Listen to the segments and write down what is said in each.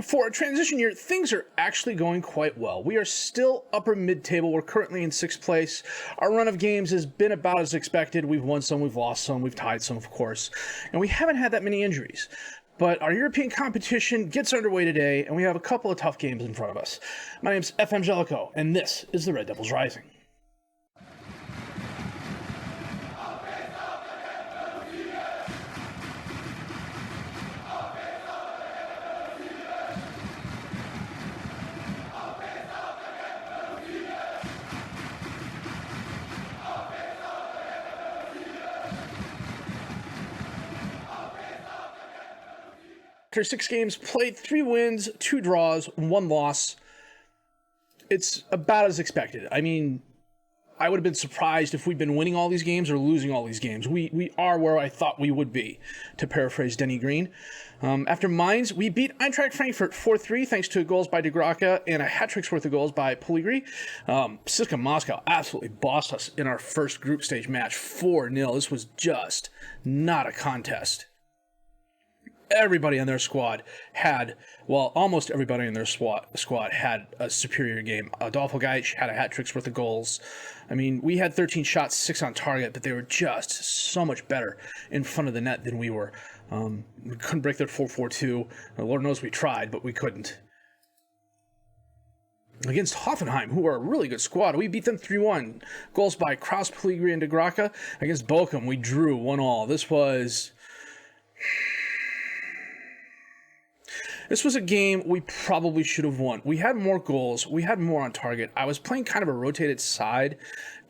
For a transition year, things are actually going quite well. We are still upper mid-table. We're currently in 6th place. Our run of games has been about as expected. We've won some, we've lost some, we've tied some, of course. And we haven't had that many injuries. But our European competition gets underway today, and we have a couple of tough games in front of us. My name's FM21, and this is the Red Devils Rising. After 6 games played, 3 wins, 2 draws, 1 loss. It's about as expected. I mean, I would have been surprised if we'd been winning all these games or losing all these games. We are where I thought we would be, to paraphrase Denny Green. After Mainz, we beat Eintracht Frankfurt 4-3 thanks to goals by De Graca and a hat-trick's worth of goals by Pellegrini. CSKA Moscow absolutely bossed us in our first group stage match 4-0. This was just not a contest. Everybody on their squad had, well, almost everybody in their squad had a superior game. Adolfo Gaich had a hat-trick's worth of goals. I mean, we had 13 shots, 6 on target, but they were just so much better in front of the net than we were. We couldn't break their 4-4-2. Lord knows we tried, but we couldn't. Against Hoffenheim, who are a really good squad, we beat them 3-1. Goals by Kraus, Pellegrini, and De Graca. Against Bochum, we drew 1-1. This was a game we probably should have won. We had more goals. We had more on target. I was playing kind of a rotated side,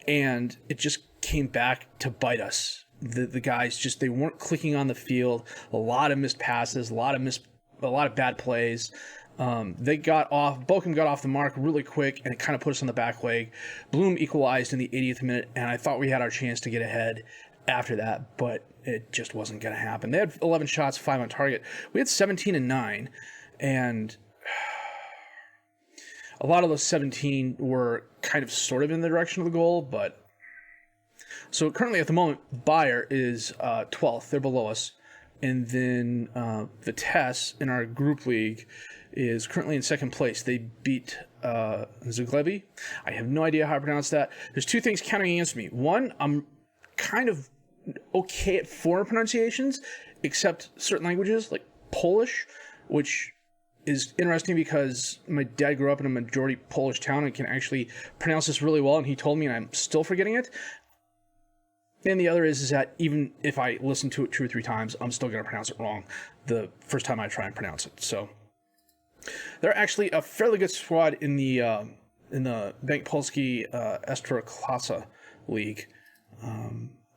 and it just came back to bite us. The guys just, they weren't clicking on the field. A lot of missed passes, a lot of bad plays. Bochum got off the mark really quick, and it kind of put us on the back leg. Bloom equalized in the 80th minute, and I thought we had our chance to get ahead after that, but it just wasn't going to happen. They had 11 shots, 5 on target. We had 17 and 9, and a lot of those 17 were kind of sort of in the direction of the goal, but... So currently at the moment, Bayer is 12th. They're below us. And then Vitesse in our group league is currently in 2nd place. They beat Zuglevi. I have no idea how I pronounce that. There's 2 things counting against me. One, I'm kind of okay at foreign pronunciations, except certain languages like Polish, which is interesting because my dad grew up in a majority Polish town and can actually pronounce this really well, and he told me, and I'm still forgetting it. And the other is that even if I listen to it 2 or 3 times, I'm still going to pronounce it wrong the first time I try and pronounce it. So they're actually a fairly good squad in the Bank Polski Ekstraklasa League.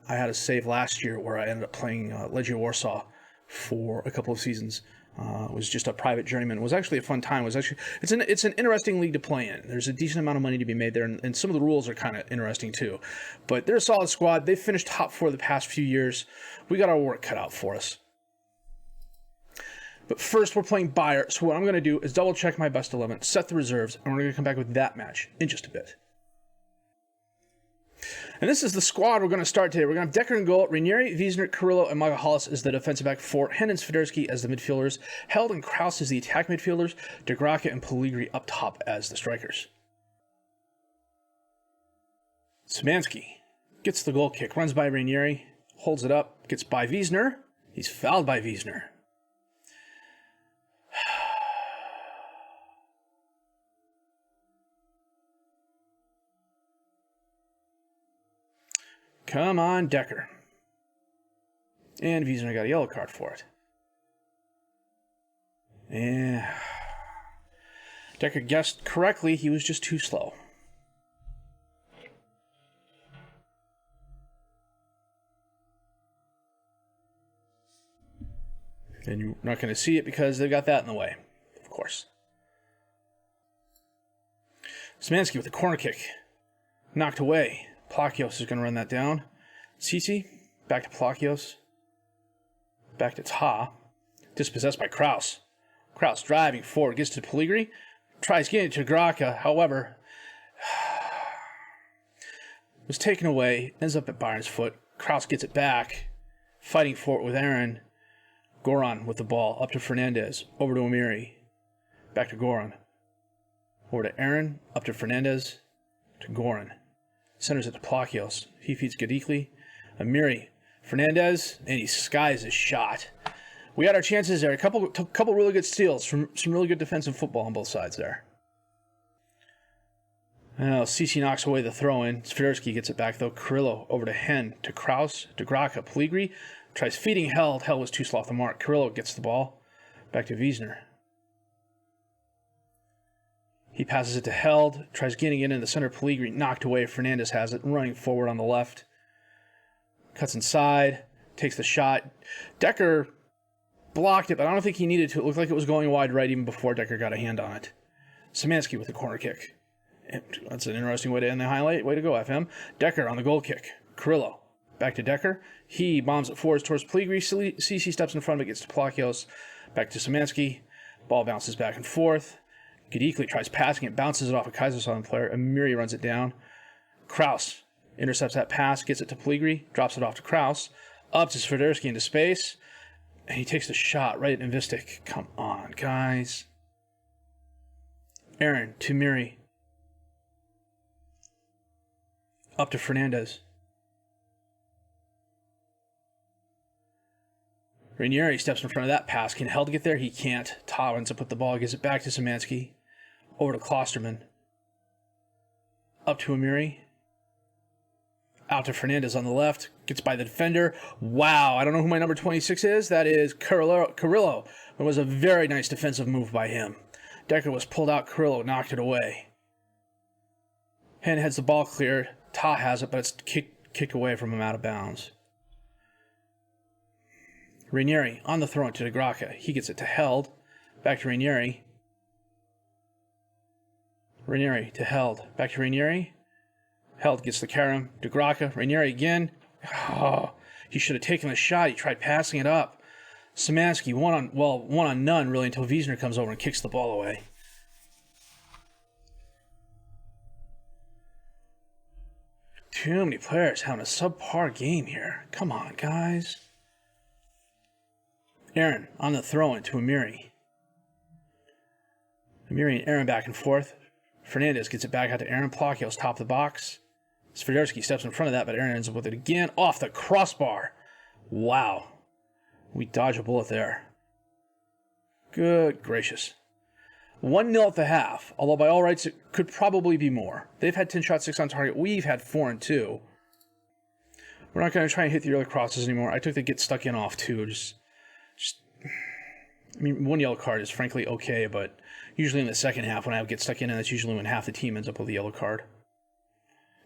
I had a save last year where I ended up playing Legia Warsaw for a couple of seasons. It was just a private journeyman. It was actually a fun time. It's an interesting league to play in. There's a decent amount of money to be made there, and some of the rules are kind of interesting too. But they're a solid squad. They've finished top 4 the past few years. We got our work cut out for us. But first, we're playing Bayer. So what I'm going to do is double check my best 11, set the reserves, and we're going to come back with that match in just a bit. And this is the squad we're going to start today. We're going to have Decker in goal, Ranieri, Wiesner, Carrillo, and Magahalis as the defensive back 4, Hennin, Swiderski as the midfielders, Held and Kraus as the attack midfielders, De Graca and Pellegrini up top as the strikers. Szymanski gets the goal kick, runs by Ranieri, holds it up, gets by Wiesner. He's fouled by Wiesner. Come on, Decker. And Wiesner got a yellow card for it. And Decker guessed correctly, he was just too slow. And you're not going to see it because they got that in the way, of course. Szymanski with a corner kick. Knocked away. Plakios is going to run that down. Cici, back to Plakios. Back to Ta. Dispossessed by Kraus. Kraus driving forward, gets to Pellegrini. Tries getting to Graca, however, was taken away. Ends up at Bayern's foot. Kraus gets it back. Fighting for it with Aaron. Goran with the ball. Up to Fernandez. Over to Amiri. Back to Goran. Over to Aaron. Up to Fernandez. To Goran. Centers it to Plakios. He feeds Gadikli. Amiri. Fernandez. And he skies his shot. We had our chances there. A couple really good steals from some really good defensive football on both sides there. Now, CC knocks away the throw-in. Swiderski gets it back, though. Carrillo over to Hen, to Kraus, to Graka. Pellegrini tries feeding Held. Held was too slow off the mark. Carrillo gets the ball. Back to Wiesner. He passes it to Held. Tries getting it in the center. Pellegrini knocked away. Fernandez has it. Running forward on the left. Cuts inside. Takes the shot. Decker blocked it, but I don't think he needed to. It looked like it was going wide right even before Decker got a hand on it. Szymanski with the corner kick. That's an interesting way to end the highlight. Way to go, FM. Decker on the goal kick. Carrillo. Back to Decker. He bombs it forwards towards Pellegrini. CC steps in front of it, gets to Plakios. Back to Szymanski. Ball bounces back and forth. Gadikli tries passing it, bounces it off a Kaisersalutern player. Amiri runs it down. Kraus intercepts that pass, gets it to Pellegrini, drops it off to Kraus. Up to Swiderski into space. And he takes the shot right at Nvistic. Come on, guys. Aaron to Miri. Up to Fernandez. Ranieri steps in front of that pass. Can Held get there? He can't. Ta ends up with the ball. Gives it back to Szymanski. Over to Klosterman. Up to Amiri. Out to Fernandez on the left. Gets by the defender. Wow. I don't know who my number 26 is. That is Carrillo. It was a very nice defensive move by him. Decker was pulled out. Carrillo knocked it away. Hen heads the ball cleared. Ta has it, but it's kicked away from him out of bounds. Ranieri on the throw to DeGracca. He gets it to Held. Back to Ranieri. Ranieri to Held. Back to Ranieri. Held gets the carom. DeGracca. Ranieri again. Oh, he should have taken the shot. He tried passing it up. Szymanski, one on none, really, until Wiesner comes over and kicks the ball away. Too many players having a subpar game here. Come on, guys. Aaron on the throw-in to Amiri. Amiri and Aaron back and forth. Fernandez gets it back out to Aaron. Plakios top of the box. Swiderski steps in front of that, but Aaron ends up with it again. Off the crossbar. Wow. We dodge a bullet there. Good gracious. 1-0 at the half, although by all rights it could probably be more. They've had 10 shots, 6 on target. We've had 4 and 2. We're not going to try and hit the early crosses anymore. I took the get stuck in off too. I mean, 1 yellow card is frankly okay, but usually in the second half when I get stuck in, and that's usually when half the team ends up with a yellow card.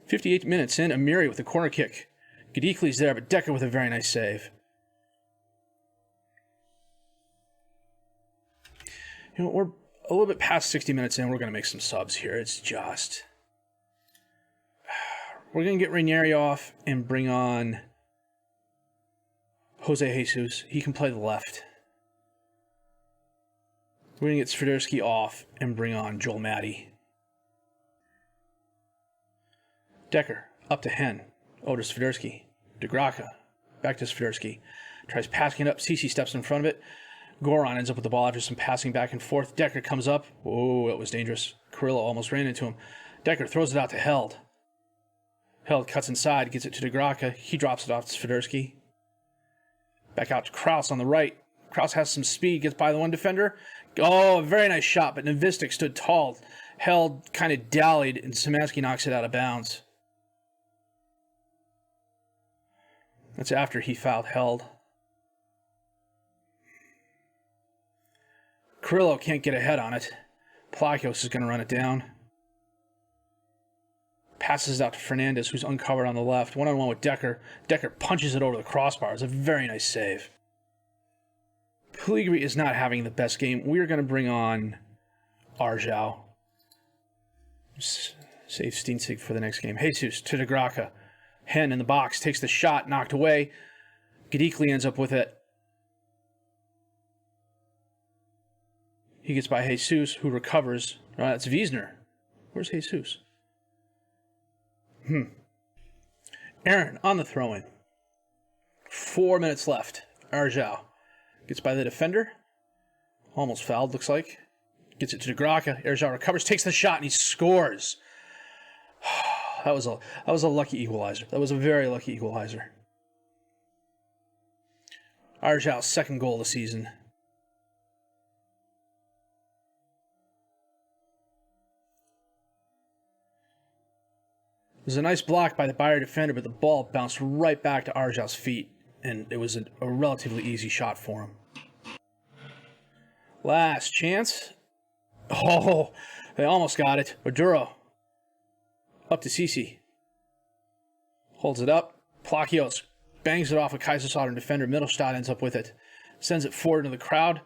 58 minutes in, Amiri with a corner kick. Gadikli's there, but Decker with a very nice save. You know, we're a little bit past 60 minutes in. We're going to make some subs here. It's just... We're going to get Ranieri off and bring on Jose Jesus. He can play the left. We're going to get Swiderski off and bring on Joel Matty. Decker, up to Hen. Over to Swiderski. DeGracca, back to Swiderski. Tries passing it up. CC steps in front of it. Goran ends up with the ball after some passing back and forth. Decker comes up. Whoa, that was dangerous. Carrillo almost ran into him. Decker throws it out to Held. Held cuts inside, gets it to DeGracca. He drops it off to Swiderski. Back out to Kraus on the right. Kraus has some speed, gets by the one defender. Oh, a very nice shot, but Nvistic stood tall. Held kind of dallied, and Szymanski knocks it out of bounds. That's after he fouled Held. Carrillo can't get ahead on it. Plakios is going to run it down. Passes it out to Fernandez, who's uncovered on the left. One-on-one with Decker. Decker punches it over the crossbar. It's a very nice save. Pellegrini is not having the best game. We're going to bring on Arjau. Save Steensig for the next game. Jesus to DeGracca. Hen in the box. Takes the shot. Knocked away. Gadikli ends up with it. He gets by Jesus, who recovers. It's Wiesner. Where's Jesus? Aaron on the throw-in. 4 minutes left. Arjau gets by the defender. Almost fouled, looks like. Gets it to Graka. Erzhau recovers, takes the shot, and he scores. That was a lucky equalizer. That was a very lucky equalizer. Erzhau's second goal of the season. It was a nice block by the Bayer defender, but the ball bounced right back to Erzhau's feet, and it was a relatively easy shot for him. Last chance. Oh, they almost got it. Maduro. Up to Cici. Holds it up. Plakios bangs it off a Kaisersalutern defender. Mittelstadt ends up with it. Sends it forward into the crowd.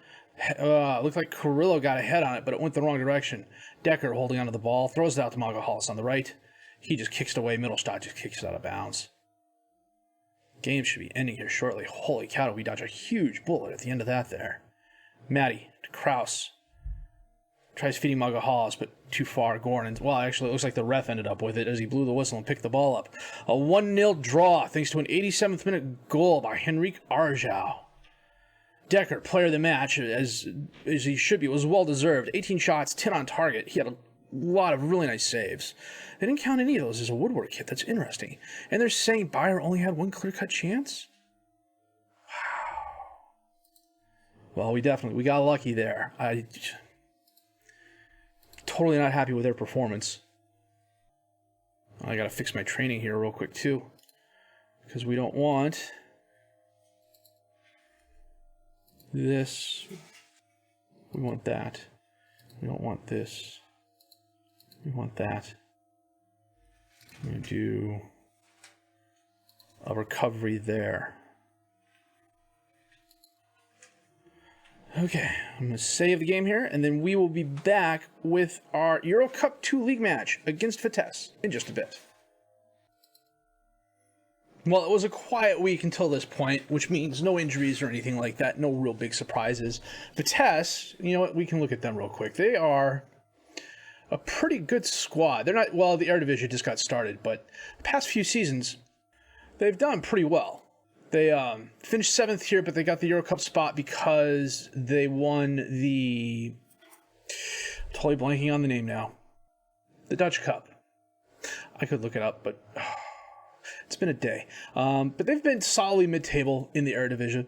Looked like Carrillo got a head on it, but it went the wrong direction. Decker holding onto the ball. Throws it out to Magahalis on the right. He just kicks it away. Mittelstadt just kicks it out of bounds. Game should be ending here shortly. Holy cow, we dodge a huge bullet at the end of that there. Matty to Kraus. Tries feeding Magahalis, but too far. Goran. Well, actually, it looks like the ref ended up with it as he blew the whistle and picked the ball up. A 1-0 draw thanks to an 87th minute goal by Henrik Erzhau. Decker, player of the match, as he should be, was well deserved. 18 shots, 10 on target. He had a lot of really nice saves. They didn't count any of those as a Woodward hit. That's interesting. And they're saying Bayer only had one clear-cut chance? Wow. Well, we got lucky there. Totally not happy with their performance. I gotta fix my training here real quick too, because we don't want this. We want that. We don't want this. We want that. I'm gonna do a recovery there. Okay, I'm going to save the game here, and then we will be back with our Euro Cup 2 League match against Vitesse in just a bit. Well, it was a quiet week until this point, which means no injuries or anything like that, no real big surprises. Vitesse, you know what, we can look at them real quick. They are a pretty good squad. They're not, well, the Eredivisie just got started, but the past few seasons, they've done pretty well. They finished 7th here, but they got the Euro Cup spot because they won the... Totally blanking on the name now. The Dutch Cup. I could look it up, but it's been a day. But they've been solidly mid-table in the Eredivisie,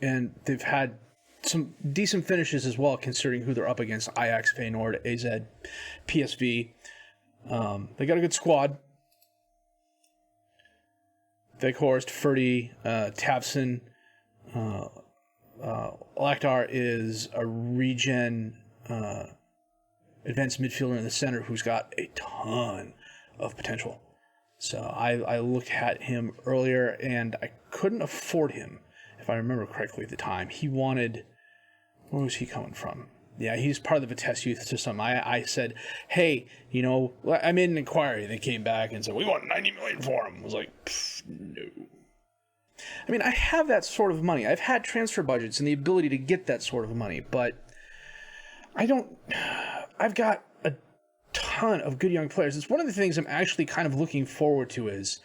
and they've had some decent finishes as well, considering who they're up against: Ajax, Feyenoord, AZ, PSV. They got a good squad. Weghorst, Ferdy, Tavson, Lakhdar is a regen advanced midfielder in the center who's got a ton of potential. So I looked at him earlier, and I couldn't afford him, if I remember correctly at the time. He wanted... Where was he coming from? Yeah, he's part of the Vitesse youth system. I said, hey, you know, I made an inquiry. They came back and said, we want $90 million for him. I was like, no. I mean, I have that sort of money. I've had transfer budgets and the ability to get that sort of money, but I've got a ton of good young players. It's one of the things I'm actually kind of looking forward to is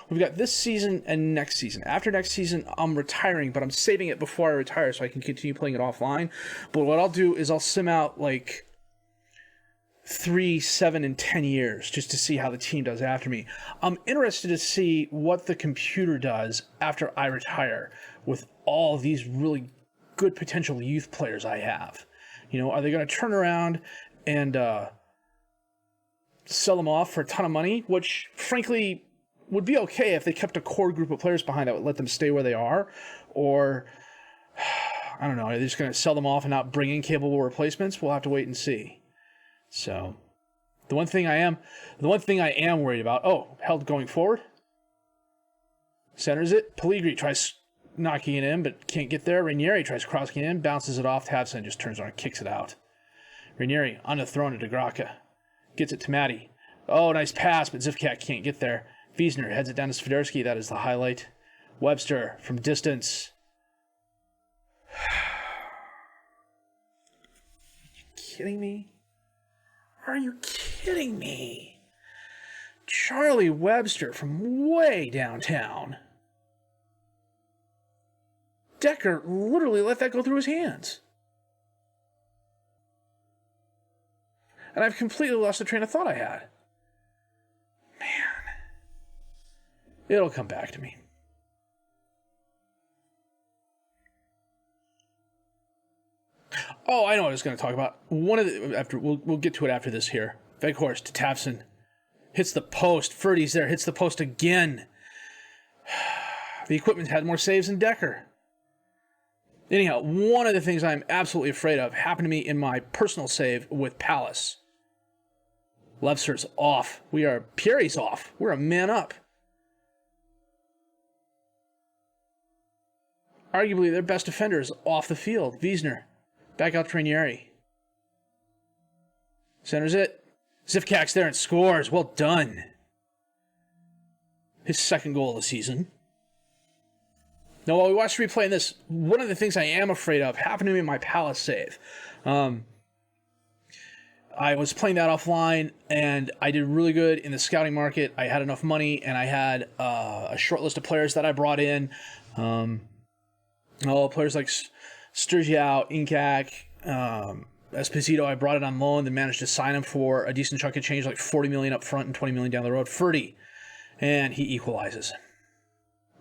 we've got this season and next season. After next season, I'm retiring, but I'm saving it before I retire so I can continue playing it offline. But what I'll do is I'll sim out like 3, 7, and 10 years just to see how the team does after me. I'm interested to see what the computer does after I retire with all these really good potential youth players I have. You know, are they going to turn around and sell them off for a ton of money, which frankly would be okay if they kept a core group of players behind that would let them stay where they are, or I don't know, are they just going to sell them off and not bring in capable replacements? We'll have to wait and see. So, the one thing I am worried about, held going forward, centers it, Pellegrini tries knocking it in, but can't get there. Ranieri tries crossing it in, bounces it off, Tavson just turns around and kicks it out. Ranieri on the throw to Graka, gets it to Matty. Oh, nice pass, but Zivkak can't get there. Wiesner heads it down to Swiderski. That is the highlight. Webster from distance. Are you kidding me? Are you kidding me? Charlie Webster from way downtown. Decker literally let that go through his hands. And I've completely lost the train of thought I had. Man. It'll come back to me. Oh, I know what I was going to talk about. We'll get to it after this here. Veghorst to Tafson. Hits the post. Ferdy's there. Hits the post again. The equipment had more saves than Decker. Anyhow, one of the things I'm absolutely afraid of happened to me in my personal save with Palace. Levser's off. Pierre's off. We're a man up. Arguably, their best defender is off the field. Wiesner. Back out to Ranieri. Centers it. Zivkak's there and scores. Well done. His second goal of the season. Now, while we watch replay in this, one of the things I am afraid of happened to me in my Palace save. I was playing that offline, and I did really good in the scouting market. I had enough money, and I had a short list of players that I brought in. Players like Sturgeow, Inkak, Esposito, I brought it on loan, then managed to sign him for a decent chunk of change, like $40 million up front and $20 million down the road. Ferdy, and he equalizes.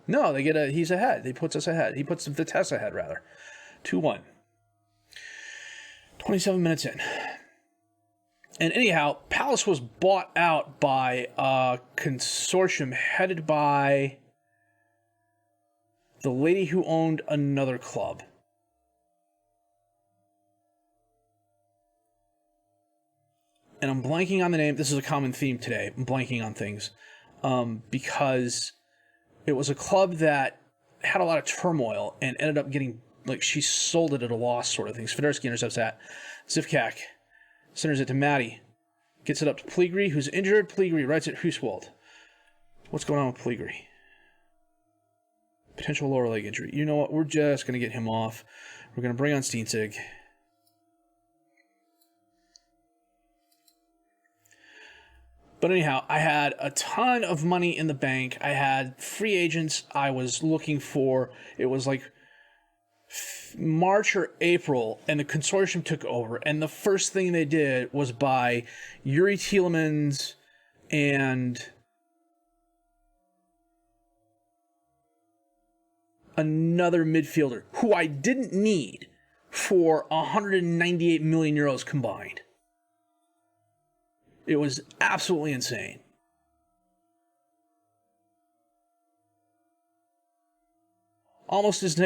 No, he's ahead. He puts us ahead. He puts Vitesse ahead, rather. 2-1. 27 minutes in. And anyhow, Palace was bought out by a consortium headed by the lady who owned another club. And I'm blanking on the name. This is a common theme today. I'm blanking on things. Because it was a club that had a lot of turmoil and ended up getting, she sold it at a loss sort of thing. Swiderski intercepts that. Zivkak centers it to Matty. Gets it up to Pligri, who's injured. Pligri writes it Huswald. What's going on with Pligri? Potential lower leg injury. You know what? We're just going to get him off. We're going to bring on Steentzig. But anyhow, I had a ton of money in the bank. I had free agents I was looking for. It was like March or April, and the consortium took over. And the first thing they did was buy Yuri Tielemans and another midfielder who I didn't need for 198 million euros combined. It was absolutely insane. Almost as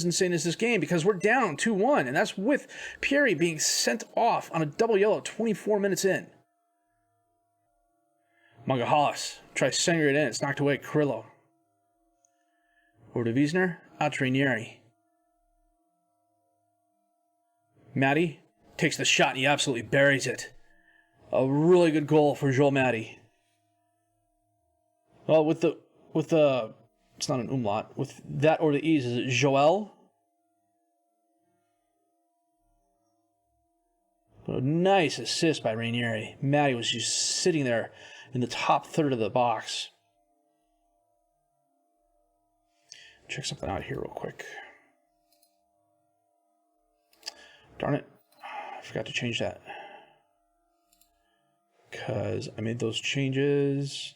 insane as this game, because we're down 2-1, and that's with Pierre being sent off on a double yellow 24 minutes in. Magahalis tries to center it in. It's knocked away. Carrillo. Over to Wiesner. Out to Ranieri. Matty takes the shot, and he absolutely buries it. A really good goal for Joel Matty. Well, with the it's not an umlaut. With that or the E's, is it Joel? But a nice assist by Ranieri. Matty was just sitting there in the top third of the box. Check something out here real quick. Darn it. I forgot to change that. Because I made those changes.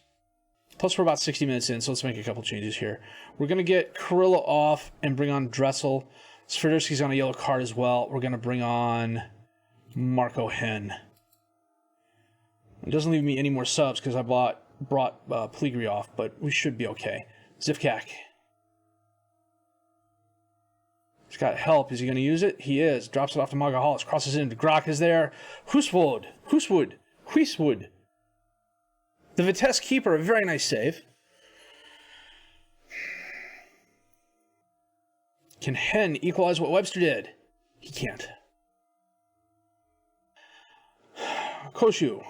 Plus, we're about 60 minutes in, so let's make a couple changes here. We're going to get Carrillo off and bring on Dressel. Swiderski's on a yellow card as well. We're going to bring on Marco Hen. It doesn't leave me any more subs because I brought Pligri off, but we should be okay. Zivkak. He's got help. Is he going to use it? He is. Drops it off to Magahalis. Crosses in. De Graak is there. Huswood. The Vitesse keeper, a very nice save. Can Hen equalize what Webster did? He can't. Koshu.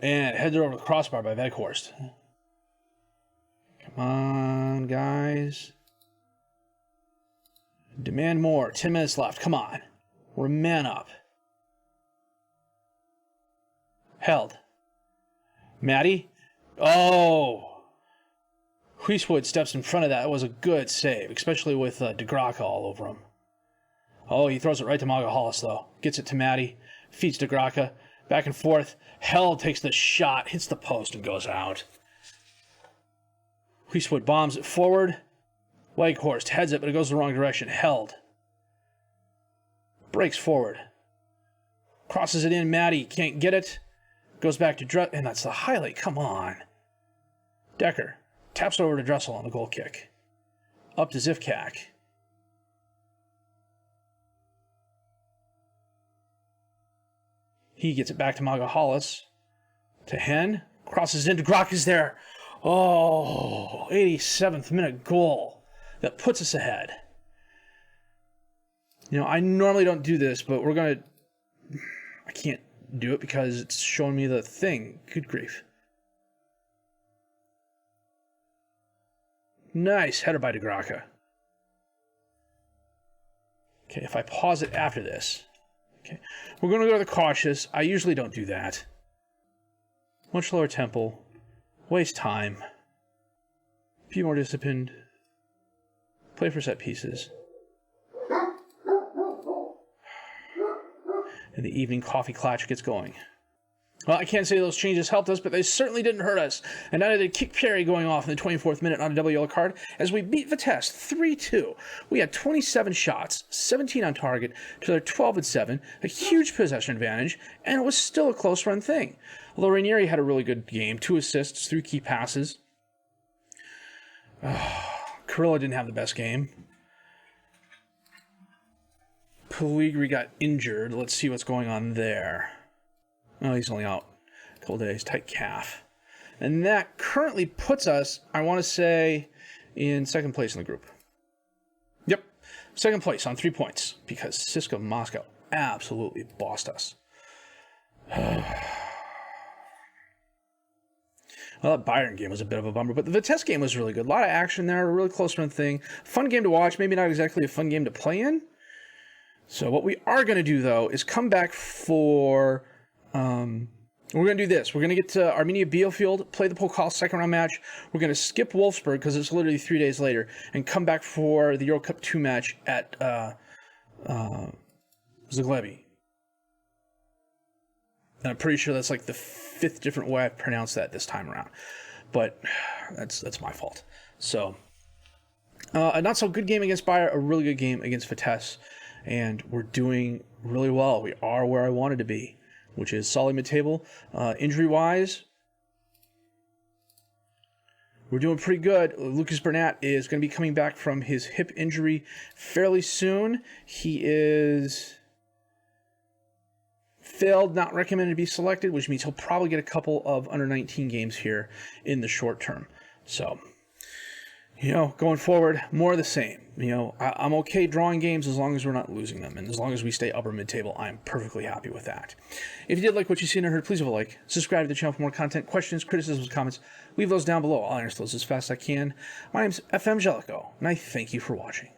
And heads over the crossbar by Veghorst. Come on, guys. Demand more. 10 minutes left. Come on. We're man up. Held. Matty. Oh. Huiswood steps in front of that. It was a good save, especially with De Graca all over him. Oh, he throws it right to Magahalis, though. Gets it to Matty. Feeds De Graca. Back and forth. Held takes the shot, hits the post, and goes out. Huiswood bombs it forward. Weghorst heads it, but it goes the wrong direction. Held. Breaks forward. Crosses it in. Maddie can't get it. Goes back to Dressel, and that's the highlight. Come on. Decker taps over to Dressel on the goal kick. Up to Zivkak. He gets it back to Magahalis. To Hen. Crosses into Grok is there. Oh, 87th minute goal that puts us ahead. You know, I normally don't do this, but I can't do it because it's showing me the thing. Good grief. Nice header by DeGraka. Okay, if I pause it after this. Okay, we're going to go to the cautious. I usually don't do that. Much lower tempo. Waste time. Be more disciplined. Play for set pieces. And the evening coffee clutch gets going. Well, I can't say those changes helped us, but they certainly didn't hurt us. And neither did Kick Perry going off in the 24th minute on a double yellow card as we beat Vitesse 3-2. We had 27 shots, 17 on target, to their 12-7, a huge possession advantage, and it was still a close run thing. Although Ranieri had a really good game, 2 assists, 3 key passes. Carrillo didn't have the best game. Pellegrini got injured. Let's see what's going on there. Oh, he's only out a couple days. Tight calf. And that currently puts us, I want to say, in second place in the group. Yep. Second place on 3 points because CSKA Moscow absolutely bossed us. Well, that Bayern game was a bit of a bummer, but the Vitesse game was really good. A lot of action there, a really close run thing. Fun game to watch, maybe not exactly a fun game to play in. So what we are going to do, though, is come back for... we're going to do this. We're going to get to Armenia Bielefeld, play the Pokal second round match. We're going to skip Wolfsburg because it's literally 3 days later, and come back for the Euro Cup 2 match at Zaglebi. And I'm pretty sure that's like the 5th different way I've pronounced that this time around. But that's my fault. So, a not so good game against Bayer, a really good game against Vitesse. And we're doing really well. We are where I wanted to be, which is solid mid-table. Injury-wise, we're doing pretty good. Lucas Bernat is going to be coming back from his hip injury fairly soon. He is failed, not recommended to be selected, which means he'll probably get a couple of under-19 games here in the short term. So, you know, going forward, more of the same. You know, I'm okay drawing games as long as we're not losing them. And as long as we stay upper mid-table, I'm perfectly happy with that. If you did like what you've seen or heard, please leave a like. Subscribe to the channel for more content. Questions, criticisms, comments, leave those down below. I'll answer those as fast as I can. My name's FM Jellico, and I thank you for watching.